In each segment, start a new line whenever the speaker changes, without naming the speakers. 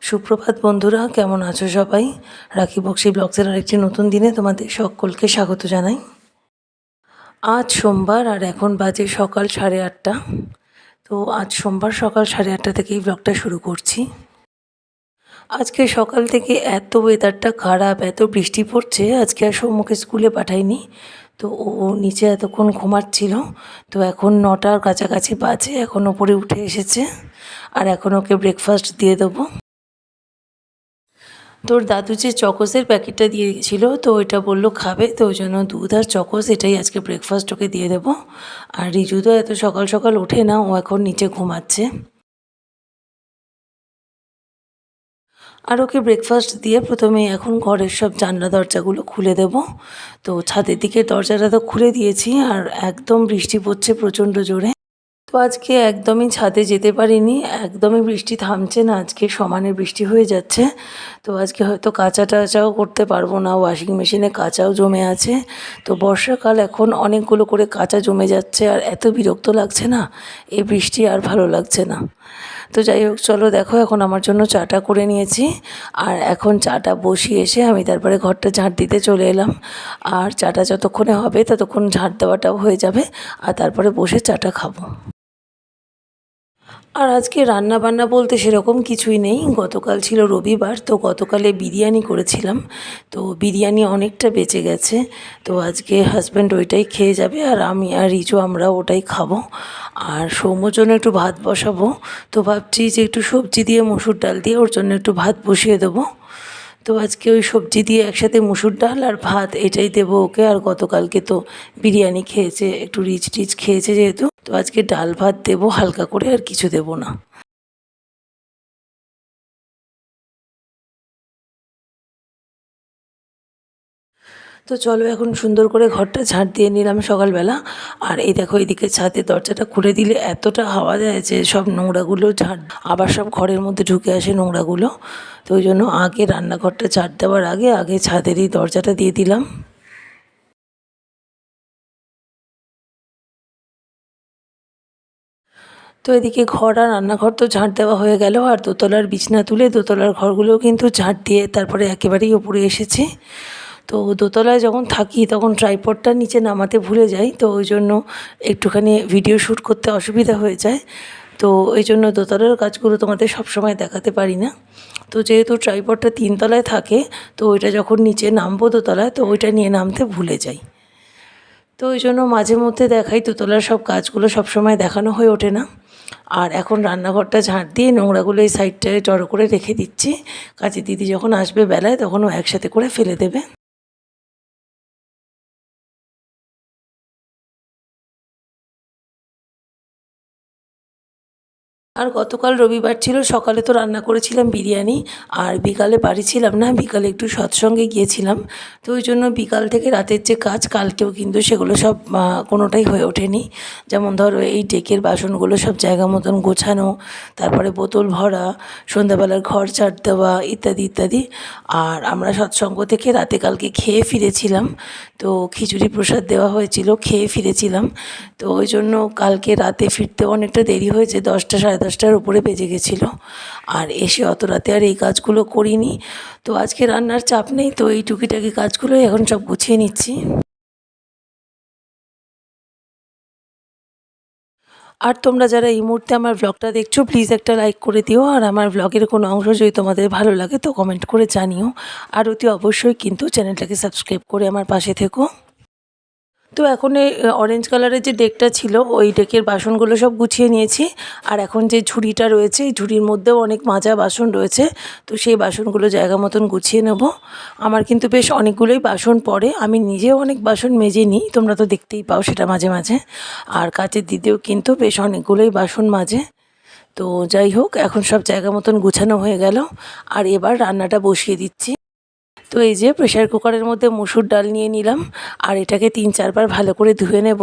সুপ্রভাত বন্ধুরা, কেমন আছো সবাই? রাখি বক্সি ব্লগসের আরেকটি নতুন দিনে তোমাদের সকলকে স্বাগত জানাই। আজ সোমবার আর এখন বাজে সকাল 8:30। তো আজ সোমবার সকাল 8:30 থেকেই ব্লগটা শুরু করছি। আজকে সকাল থেকে এত ওয়েদারটা খারাপ, এত বৃষ্টি পড়ছে, আজকে আর সৌম্যকে স্কুলে পাঠাইনি। তো ও নিচে এতক্ষণ ঘুমাচ্ছিল। তো এখন 9টার কাছাকাছি বাজে, এখন ওপরে উঠে এসেছে আর এখন ওকে ব্রেকফাস্ট দিয়ে দেবো। তোর দাদু যে চকোসের প্যাকেটটা দিয়ে গেছিলো, তো ওইটা বললো খাবে, তো ওই জন্য দুধ আর চকোস এটাই আজকে ব্রেকফাস্ট ওকে দিয়ে দেবো। আর রিজু তো এত সকাল সকাল ওঠে না, ও এখন নিচে ঘুমাচ্ছে। আর ওকে ব্রেকফাস্ট দিয়ে প্রথমে এখন ঘরের সব জানলা দরজাগুলো খুলে দেব। তো ছাদের দিকের দরজাটা তো খুলে দিয়েছি আর একদম বৃষ্টি পড়ছে প্রচণ্ড জোরে। তো আজকে একদমই ছাদে যেতে পারিনি, একদমই বৃষ্টি থামছে না, আজকে সমানে বৃষ্টি হয়ে যাচ্ছে। তো আজকে হয়তো কাচা টাচাও করতে পারবো না, ওয়াশিং মেশিনে কাচাও জমে আছে। তো বর্ষাকাল, এখন অনেকগুলো করে কাচা জমে যাচ্ছে আর এত বিরক্ত লাগছে না, এই বৃষ্টি আর ভালো লাগছে না। তো যাই হোক, চলো দেখো, এখন আমার জন্য চাটা করে নিয়েছি আর এখন চাটা বসিয়ে এসে আমি তারপরে ঘরটা ঝাঁট দিতে চলে এলাম। আর চাটা যতক্ষণে হবে ততক্ষণ ঝাঁট দেওয়াটাও হয়ে যাবে আর তারপরে বসে চাটা খাবো। আর আজকে রান্না বান্না বলতে সেরকম কিছুই নেই। গতকাল ছিল রবিবার, তো গতকালে বিরিয়ানি করেছিলাম। তো বিরিয়ানি অনেকটা বেঁচে গেছে। তো আজকে হাজব্যান্ড ওইটাই খেয়ে যাবে আর আমি আর রিজু আমরা ওটাই খাবো। আর সৌম্যর জন্য একটু ভাত বসাবো। তো ভাবছি যে একটু সবজি দিয়ে, মসুর ডাল দিয়ে ওর জন্য একটু ভাত বসিয়ে দেবো। তো আজকে ওই সবজি দিয়ে একসাথে মুসুর ডাল আর ভাত এটাই দেবো ওকে। আর গতকালকে তো বিরিয়ানি খেয়েছে, একটু রিচ টিচ খেয়েছে যেহেতু, তো আজকে ডাল ভাত দেবো হালকা করে, আর কিছু দেবো না। তো চলো, এখন সুন্দর করে ঘরটা ঝাঁট দিয়ে নিলাম সকালবেলা। আর এই দেখো, এদিকে ছাদের দরজাটা খুলে দিলে এতটা হাওয়া দেয় যে সব নোংরাগুলো ঝাঁট, আবার সব ঘরের মধ্যে ঢুকে আসে নোংরাগুলো। তো ওই জন্য আগে রান্নাঘরটা ঝাঁট দেওয়ার আগে আগে ছাদের এই দরজাটা দিয়ে দিলাম। তো এদিকে ঘর আর রান্নাঘর তো ঝাঁট দেওয়া হয়ে গেল, আর দোতলার বিছনা তুলে দোতলার ঘরগুলোও কিন্তু ঝাঁট দিয়ে তারপরে একেবারেই ওপরে এসেছি। তো দোতলায় যখন থাকি তখন ট্রাইপডটা নিচে নামাতে ভুলে যাই, তো ওই জন্য একটুখানি ভিডিও শ্যুট করতে অসুবিধা হয়ে যায়। তো এই জন্য দোতলার কাজগুলো তোমাদের সবসময় দেখাতে পারি না। তো যেহেতু ট্রাইপডটা 3তলায় থাকে, তো ওইটা যখন নিচে নামবো দোতলায়, তো ওইটা নিয়ে নামতে ভুলে যাই। তো ওই জন্য মাঝে মধ্যে দেখাই, দোতলার সব কাজগুলো সবসময় দেখানো হয়ে ওঠে না। আর এখন রান্নাঘরটা ঝাঁট দিয়ে নোংরাগুলো এই সাইডটায় জড়ো করে রেখে দিচ্ছি। কাজের দিদি যখন আসবে বেলায় তখন ও একসাথে করে ফেলে দেবে। আর গতকাল রবিবার ছিল, সকালে তো রান্না করেছিলাম বিরিয়ানি, আর বিকালে বাড়ি ছিলাম না, বিকালে একটু সৎসঙ্গে গিয়েছিলাম। তো ওই জন্য বিকাল থেকে রাতের যে কাজ, কালকেও কিন্তু সেগুলো সব কোনোটাই হয়ে ওঠেনি। যেমন ধরো, এই ডেকের বাসনগুলো সব জায়গা মতন গোছানো, তারপরে বোতল ভরা, সন্ধ্যাবেলার ঘর ঝাড় দেওয়া, ইত্যাদি ইত্যাদি। আর আমরা সৎসঙ্গ থেকে রাতে কালকে খেয়ে ফিরেছিলাম। তো খিচুড়ি প্রসাদ দেওয়া হয়েছিল, খেয়ে ফিরেছিলাম। তো ওই জন্য কালকে রাতে ফিরতে অনেকটা দেরি হয়েছে, 10টা সাড়ে 10টার উপরে বেজে গেছিলো। আর এসে অত রাতে আর এই কাজগুলো করিনি। তো আজকে রান্নার চাপ নেই, তো এই টুকিটাকি কাজগুলোই এখন সব গুছিয়ে নিচ্ছি। আর তোমরা যারা এই মুহূর্তে আমার ব্লগটা দেখছো, প্লিজ একটা লাইক করে দিও। আর আমার ব্লগের কোনো অংশ যদি তোমাদের ভালো লাগে তো কমেন্ট করে জানিও। আর অতি অবশ্যই কিন্তু চ্যানেলটাকে সাবস্ক্রাইব করে আমার পাশে থেকো। তো এখন এই অরেঞ্জ কালারের যে ডেকটা ছিল, ওই ডেকের বাসনগুলো সব গুছিয়ে নিয়েছি। আর এখন যে ঝুড়িটা রয়েছে, এই ঝুড়ির মধ্যেও অনেক মাজা বাসন রয়েছে। তো সেই বাসনগুলো জায়গা মতন গুছিয়ে নেব। আমার কিন্তু বেশ অনেকগুলোই বাসন পড়ে, আমি নিজেও অনেক বাসন মেজে নিই, তোমরা তো দেখতেই পাও সেটা মাঝে মাঝে। আর কাচের দিদিও কিন্তু বেশ অনেকগুলোই বাসন মাজে। তো যাই হোক, এখন সব জায়গা মতন গুছানো হয়ে গেল। আর এবার রান্নাটা বসিয়ে দিচ্ছি। তো এই যে প্রেসার কুকারের মধ্যে মুসুর ডাল নিয়ে নিলাম, আর এটাকে 3-4 বার ভালো করে ধুয়ে নেব।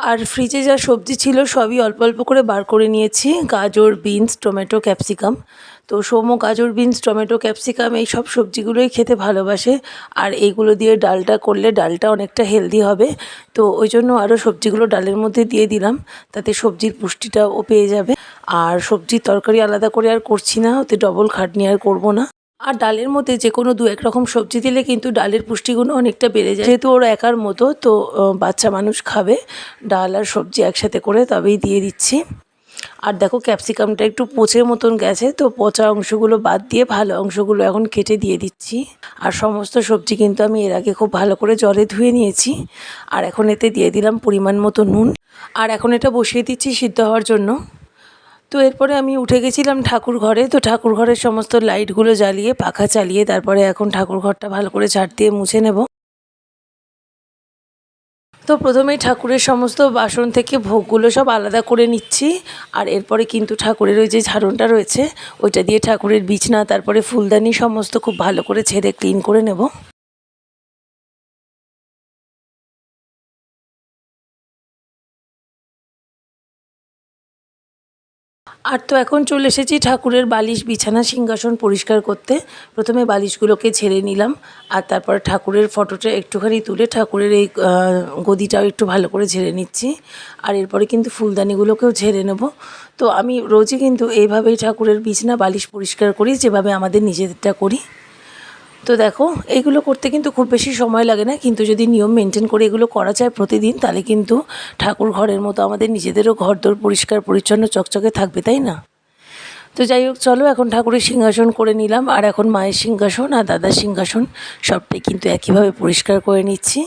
আর ফ্রিজে যা সবজি ছিল সবই অল্প অল্প করে বার করে নিয়েছি, গাজর, বিনস, টমেটো, ক্যাপসিকাম। তো সৌম্য গাজর, বিনস, টমেটো, ক্যাপসিকাম এই সব সবজিগুলোই খেতে ভালোবাসে, আর এইগুলো দিয়ে ডালটা করলে ডালটা অনেকটা হেলদি হবে। তো ওই জন্য আরও সবজিগুলো ডালের মধ্যে দিয়ে দিলাম, তাতে সবজির পুষ্টিটাও পেয়ে যাবে। আর সবজির তরকারি আলাদা করে আর করছি না, ওতে ডবল খাটনি আর করব না। আর ডালের মধ্যে যে কোনো দু এক রকম সবজি দিলে কিন্তু ডালের পুষ্টিগুণ অনেকটা বেড়ে যায়, যেহেতু ওর একার মতো তো বাচ্চা মানুষ খাবে, ডাল আর সবজি একসাথে করে তবেই দিয়ে দিচ্ছি। আর দেখো ক্যাপসিকামটা একটু পচে মতন গেছে, তো পচা অংশগুলো বাদ দিয়ে ভালো অংশগুলো এখন কেটে দিয়ে দিচ্ছি। আর সমস্ত সবজি কিন্তু আমি এর আগে খুব ভালো করে জলে ধুয়ে নিয়েছি। আর এখন এতে দিয়ে দিলাম পরিমাণ মতো নুন, আর এখন এটা বসিয়ে দিচ্ছি সিদ্ধ হওয়ার জন্য। তো এরপরে আমি উঠে গেছিলাম ঠাকুর ঘরে, তো ঠাকুর ঘরের সমস্ত লাইটগুলো জ্বালিয়ে পাখা চালিয়ে তারপরে এখন ঠাকুর ঘরটা ভালো করে ঝাড় দিয়ে মুছে নেব। তো প্রথমেই ঠাকুরের সমস্ত বাসন থেকে ভোগগুলো সব আলাদা করে নিচ্ছি, আর এরপরে কিন্তু ঠাকুরের ওই যে ঝাড়নটা রয়েছে ওইটা দিয়ে ঠাকুরের বিছনা তারপরে ফুলদানি সমস্ত খুব ভালো করে ঝেড়ে ক্লিন করে নেব। আর তো এখন চলে এসেছি ঠাকুরের বালিশ, বিছানা, সিংহাসন পরিষ্কার করতে। প্রথমে বালিশগুলোকে ঝেড়ে নিলাম, আর তারপর ঠাকুরের ফটোটা একটুখানি তুলে ঠাকুরের এই গদিটাও একটু ভালো করে ঝেড়ে নিচ্ছি। আর এরপরে কিন্তু ফুলদানিগুলোকেও ঝেড়ে নেব। তো আমি রোজই কিন্তু এইভাবেই ঠাকুরের বিছানা বালিশ পরিষ্কার করি, যেভাবে আমাদের নিজেদেরটা করি। তো দেখো এইগুলো করতে কিন্তু খুব বেশি সময় লাগে না, কিন্তু যদি নিয়ম মেনটেন করে এগুলো করা যায় প্রতিদিন, তাহলে কিন্তু ঠাকুর ঘরের মতো আমাদের নিজেদেরও ঘরদোর পরিষ্কার পরিচ্ছন্ন চকচকে থাকবে, তাই না? তো যাই হোক, চলো এখন ঠাকুরের সিংহাসন করে নিলাম, আর এখন মায়ের সিংহাসন আর দাদার সিংহাসন সবটাই কিন্তু একইভাবে পরিষ্কার করে নিচ্ছি।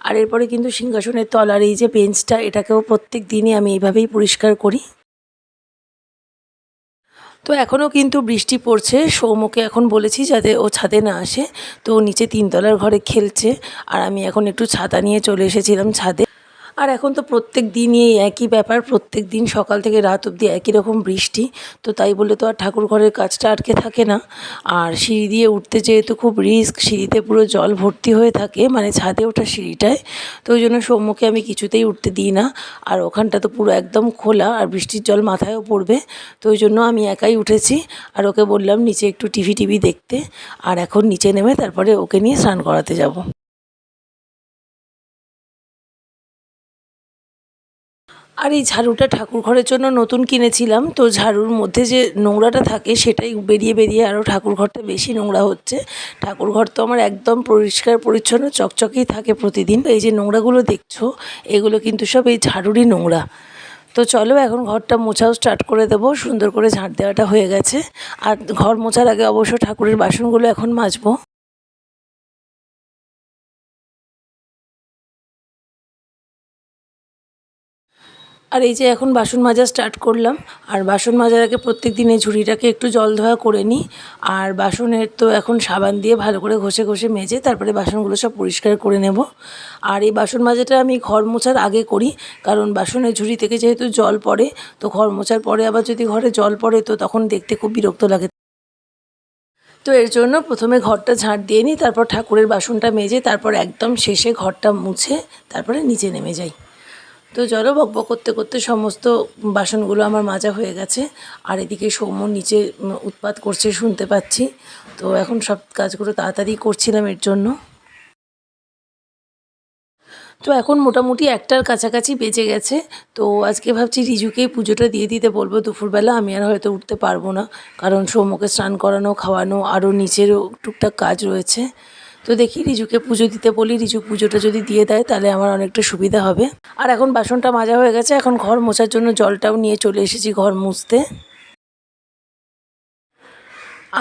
আর এরপরে কিন্তু সিংহাসনের তলার এই যে বেঞ্চটা, এটাকেও প্রত্যেক দিনই আমি এইভাবেই পরিষ্কার করি। তো এখনও কিন্তু বৃষ্টি পড়ছে, সৌম্যকে এখন বলেছি যাতে ও ছাদে না আসে, তো ও নিচে তিনতলার ঘরে খেলছে, আর আমি এখন একটু ছাতা নিয়ে চলে এসেছিলাম ছাদে। আর এখন তো প্রত্যেক দিনই এই একই ব্যাপার, প্রত্যেক দিন সকাল থেকে রাত অবধি একই রকম বৃষ্টি, তো তাই বলে তো আর ঠাকুর ঘরের কাজটা আটকে থাকে না। আর সিঁড়ি দিয়ে উঠতে যেহেতু খুব রিস্ক, সিঁড়িতে পুরো জল ভর্তি হয়ে থাকে, মানে ছাদে ওঠা সিঁড়িটায়, তো ওই জন্য সৌম্যকে আমি কিছুতেই উঠতে দিই না। আর ওখানটা তো পুরো একদম খোলা, আর বৃষ্টির জল মাথায়ও পড়বে, তো ওই জন্য আমি একাই উঠেছি। আর ওকে বললাম নিচে একটু টিভি দেখতে, আর এখন নিচে নেমে তারপরে ওকে নিয়ে স্নান করাতে যাব। আর এই ঝাড়ুটা ঠাকুর ঘরের জন্য নতুন কিনেছিলাম, তো ঝাড়ুর মধ্যে যে নোংরাটা থাকে সেটাই বেরিয়ে বেরিয়ে আরও ঠাকুর ঘরটা বেশি নোংরা হচ্ছে। ঠাকুর ঘর তো আমার একদম পরিষ্কার পরিচ্ছন্ন চকচকেই থাকে প্রতিদিন, এই যে নোংরাগুলো দেখছো এগুলো কিন্তু সব এই ঝাড়ুরই নোংরা। তো চলো এখন ঘরটা মোছাও স্টার্ট করে দেবো, সুন্দর করে ঝাঁট দেওয়াটা হয়ে গেছে। আর ঘর মোছার আগে অবশ্য ঠাকুরের বাসনগুলো এখন মাজবো। আর এই যে এখন বাসন মাজা স্টার্ট করলাম, আর বাসন মাজার আগে প্রত্যেক দিন এই ঝুড়িটাকে একটু জল ধোয়া করে নিই। আর বাসনের তো এখন সাবান দিয়ে ভালো করে ঘষে ঘষে মেজে তারপরে বাসনগুলো সব পরিষ্কার করে নেব। আর এই বাসন মাজাটা আমি ঘর মোছার আগে করি, কারণ বাসনের ঝুড়ি থেকে যেহেতু জল পড়ে, তো ঘর মোছার পরে আবার যদি ঘরে জল পড়ে তো তখন দেখতে খুব বিরক্ত লাগে। তো এর জন্য প্রথমে ঘরটা ঝাঁট দিয়ে নিই, তারপর ঠাকুরের বাসনটা মেজে তারপর একদম শেষে ঘরটা মুছে তারপরে নিচে নেমে যাই। তো চলো বকবক করতে করতে সমস্ত বাসনগুলো আমার মাজা হয়ে গেছে। আর এদিকে সৌম্য নিচে উৎপাত করছে শুনতে পাচ্ছি, তো এখন সব কাজগুলো তাড়াতাড়ি করছিলাম এর জন্য। তো এখন মোটামুটি একটার কাছাকাছি বেজে গেছে, তো আজকে ভাবছি রিজুকেই পুজোটা দিয়ে দিতে বলবো দুপুরবেলা, আমি আর হয়তো উঠতে পারবো না, কারণ সৌম্যকে স্নান করানো, খাওয়ানো, আরও নিচেরও টুকটাক কাজ রয়েছে। তো দেখি রিজুকে পুজো দিতে বলি, রিজু পুজোটা যদি দিয়ে দেয় তাহলে আমার অনেকটা সুবিধা হবে। আর এখন বাসনটা মাজা হয়ে গেছে, এখন ঘর মোছার জন্য জলটাও নিয়ে চলে এসেছি ঘর মুছতে।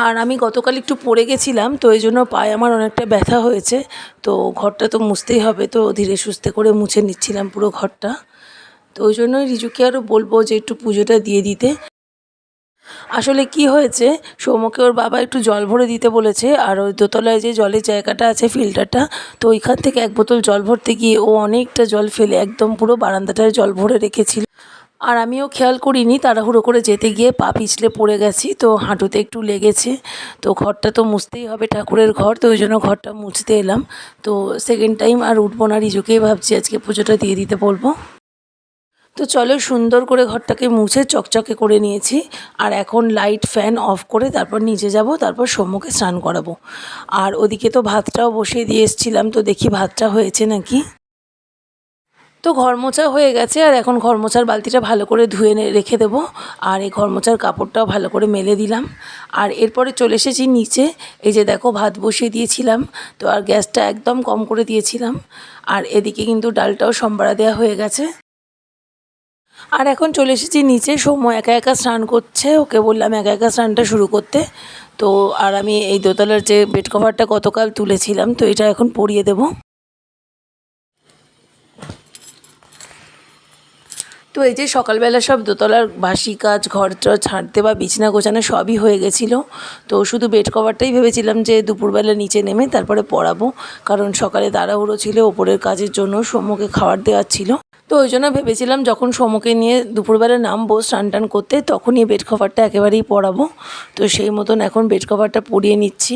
আর আমি গতকাল একটু পড়ে গেছিলাম, তো এই জন্য পায়ে আমার অনেকটা ব্যথা হয়েছে, তো ঘরটা তো মুছতেই হবে, তো ধীরে সুস্থে করে মুছে নিচ্ছিলাম পুরো ঘরটা। তো ওই জন্যই রিজুকে আরও বলবো যে একটু পুজোটা দিয়ে দিতে। আসলে কি হয়েছে, সৌম্যকে ওর বাবা একটু জল ভরে দিতে বলেছে, আর ওই দোতলায় যে জলের জায়গাটা আছে ফিল্টারটা, তো ওইখান থেকে এক বোতল জল ভরতে গিয়ে ও অনেকটা জল ফেলে একদম পুরো বারান্দাটায় জল ভরে রেখেছিল। আর আমিও খেয়াল করিনি, তাড়াহুড়ো করে যেতে গিয়ে পা পিছলে পড়ে গেছি, তো হাঁটুতে একটু লেগেছে। তো ঘরটা তো মুছতেই হবে, ঠাকুরের ঘর, তো ওই জন্য ঘরটা মুছতে এলাম। তো সেকেন্ড টাইম আর উঠবো না, রিজুকেই ভাবছি আজকে পুজোটা দিয়ে দিতে বলবো। তো চলো সুন্দর করে ঘরটাকে মুছে চকচকে করে নিয়েছি। আর এখন লাইট ফ্যান অফ করে তারপর নিচে যাব, তারপর সৌম্যকে স্নান করাবো। আর ওদিকে তো ভাতটাও বসিয়ে দিয়ে এসেছিলাম, তো দেখি ভাতটা হয়েছে নাকি। তো ঘর মোছা হয়ে গেছে, আর এখন ঘর মোছার বালতিটা ভালো করে ধুয়ে রেখে দেবো। আর এই ঘর মোছার কাপড়টাও ভালো করে মেলে দিলাম। আর এরপরে চলে এসেছি নিচে। এই যে দেখো ভাত বসিয়ে দিয়েছিলাম, তো আর গ্যাসটা একদম কম করে দিয়েছিলাম। আর এদিকে কিন্তু ডালটাও সম্বারা দেওয়া হয়ে গেছে। আর এখন চলে এসেছি নিচে। সৌম্য একা একা স্নান করছে, ওকে বললাম একা একা স্নানটা শুরু করতে। তো আর আমি এই দোতলার যে বেড কভারটা গতকাল তুলেছিলাম, তো এটা এখন পরিয়ে দেবো। তো এই যে সকালবেলা সব দোতলার বাসি কাজ, ঘর ছাড়তে বা বিছানা গোছানো সবই হয়ে গেছিলো। তো শুধু বেড কভারটাই ভেবেছিলাম যে দুপুরবেলা নিচে নেমে তারপরে পরাবো, কারণ সকালে তাড়াহুড়ো ছিল ওপরের কাজের জন্য, সৌম্যকে খাবার দেওয়ার ছিল। তো ওই জন্য ভেবেছিলাম যখন সৌম্যকে নিয়ে দুপুরবেলা নামবো স্নান টান করতে, তখনই বেড কভারটা একেবারেই পরাবো। তো সেই মতন এখন বেড কভারটা পরিয়ে নিচ্ছি।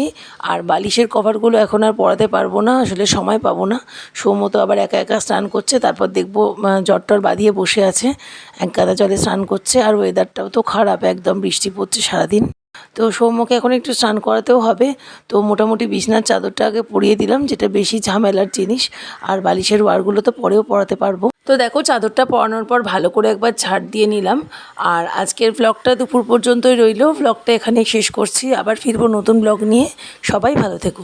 আর বালিশের কভারগুলো এখন আর পরাতে পারবো না, আসলে সময় পাবো না। সৌম্য তো আবার একা একা স্নান করছে, তারপর দেখবো জ্বর বাঁধিয়ে বসে আছে, এক গাদা জলে স্নান করছে। আর ওয়েদারটাও তো খারাপ, একদম বৃষ্টি পড়ছে সারাদিন। তো সৌম্যকে এখন একটু স্নান করাতেও হবে। তো মোটামুটি বিছনার চাদরটা আগে পরিয়ে দিলাম, যেটা বেশি ঝামেলার জিনিস। আর বালিশের ওয়ারগুলো তো পরেও পরাতে পারবো। তো দেখো চাদরটা পরানোর পর ভালো করে একবার ঝাড় দিয়ে নিলাম। আর আজকের ব্লগটা দুপুর পর্যন্তই রইলো। ব্লগটা এখানেই শেষ করছি, আবার ফিরবো নতুন ব্লগ নিয়ে। সবাই ভালো থেকো।